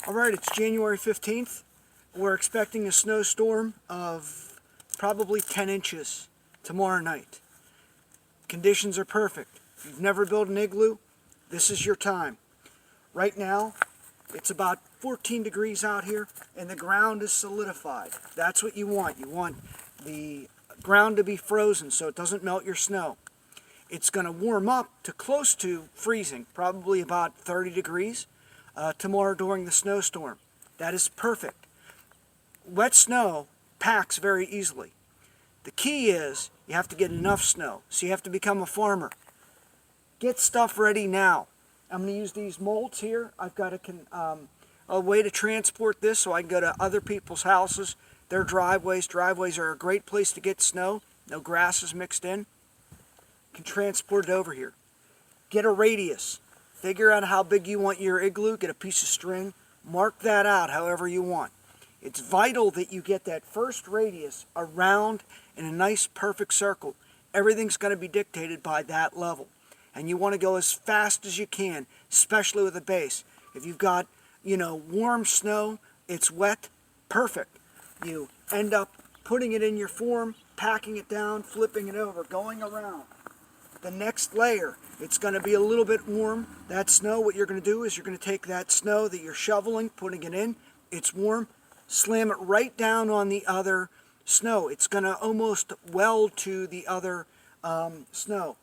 Alright, it's January 15th. We're expecting a snowstorm of probably 10 inches tomorrow night. Conditions are perfect. If you've never built an igloo, this is your time. Right now, it's about 14 degrees out here and the ground is solidified. That's what you want. You want the ground to be frozen so it doesn't melt your snow. It's going to warm up to close to freezing, probably about 30 degrees tomorrow during the snowstorm. That is perfect. Wet snow packs very easily. The key is you have to get enough snow, so you have to become a farmer. Get stuff ready now. I'm going to use these molds here. I've got a way to transport this so I can go to other people's houses, their driveways. Driveways are a great place to get snow. No grass is mixed in. You can transport it over here. Get a radius. Figure out how big you want your igloo. Get a piece of string. Mark that out however you want. It's vital that you get that first radius around in a nice perfect circle. Everything's going to be dictated by that level. And you want to go as fast as you can, especially with a base. If you've got, warm snow, it's wet, perfect. You end up putting it in your form, packing it down, flipping it over, going around. The next layer, it's going to be a little bit warm. That snow, what you're going to do is you're going to take that snow that you're shoveling, putting it in, it's warm, slam it right down on the other snow. It's going to almost weld to the other snow.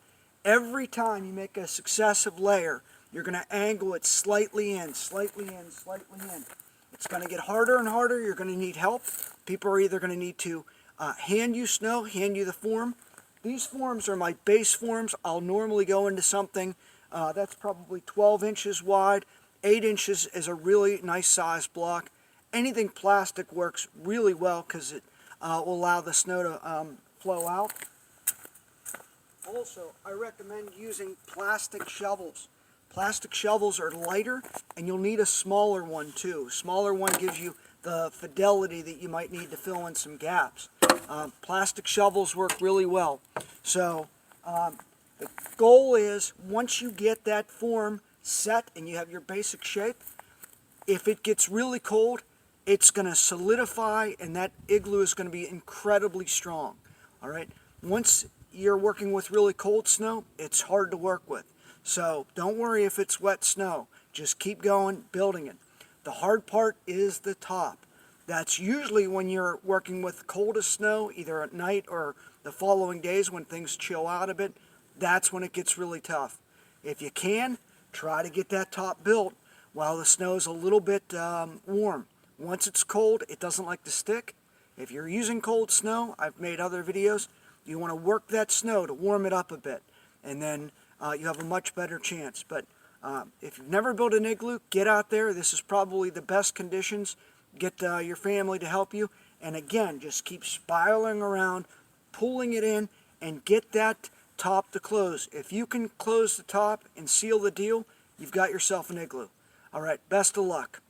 Every time you make a successive layer, you're going to angle it slightly in, slightly in, slightly in. It's going to get harder and harder. You're going to need help. People are either going to need to hand you snow, hand you the form. These forms are my base forms. I'll normally go into something that's probably 12 inches wide. 8 inches is a really nice size block. Anything plastic works really well because it will allow the snow to flow out. Also, I recommend using plastic shovels. Plastic shovels are lighter, and you'll need a smaller one too. Smaller one gives you the fidelity that you might need to fill in some gaps. Plastic shovels work really well. So the goal is, once you get that form set and you have your basic shape, if it gets really cold, it's going to solidify and that igloo is going to be incredibly strong. All right. Once you're working with really cold snow, it's hard to work with. So don't worry if it's wet snow. Just keep going, building it. The hard part is the top. That's usually when you're working with coldest snow, either at night or the following days when things chill out a bit. That's when it gets really tough. If you can, try to get that top built while the snow is a little bit warm. Once it's cold, it doesn't like to stick. If you're using cold snow, I've made other videos, you want to work that snow to warm it up a bit. And then you have a much better chance. But if you've never built an igloo, get out there. This is probably the best conditions. Get your family to help you. And again, just keep spiraling around, pulling it in, and get that top to close. If you can close the top and seal the deal, you've got yourself an igloo. All right, best of luck.